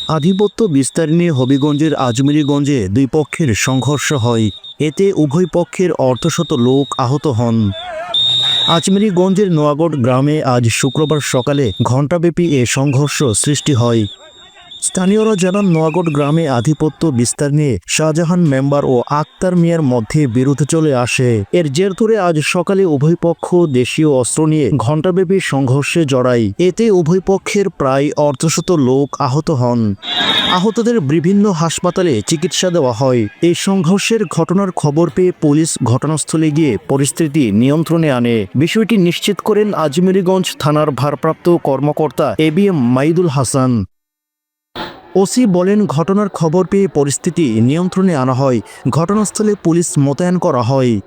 আধিপত্য বিস্তার নিয়ে হবিগঞ্জের আজমেরীগঞ্জে দুই পক্ষের সংঘর্ষ হয়। এতে উভয় পক্ষের অর্ধশত লোক আহত হন। আজমেরীগঞ্জের নোয়াগড় গ্রামে আজ শুক্রবার সকালে ঘণ্টাব্যাপী এ সংঘর্ষ সৃষ্টি হয়। স্থানীয়রা জানান, নোয়াগড় গ্রামে আধিপত্য বিস্তার নিয়ে শাহজাহান মেম্বার ও আক্তার মিয়ার মধ্যে বিরোধ চলে আসে। এর জের ধরে আজ সকালে উভয় পক্ষ দেশীয় অস্ত্র নিয়ে ঘণ্টাব্যাপী সংঘর্ষে জড়ায়। এতে উভয় পক্ষের প্রায় অর্ধশত লোক আহত হন। আহতদের বিভিন্ন হাসপাতালে চিকিৎসা দেওয়া হয়। এই সংঘর্ষের ঘটনার খবর পেয়ে পুলিশ ঘটনাস্থলে গিয়ে পরিস্থিতি নিয়ন্ত্রণে আনে। বিষয়টি নিশ্চিত করেন আজমেরীগঞ্জ থানার ভারপ্রাপ্ত কর্মকর্তা এবিএম মাইদুল হাসান। ওসি বলেন, ঘটনার খবর পেয়ে পরিস্থিতি নিয়ন্ত্রণে আনা হয়। ঘটনাস্থলে পুলিশ মোতায়েন করা হয়।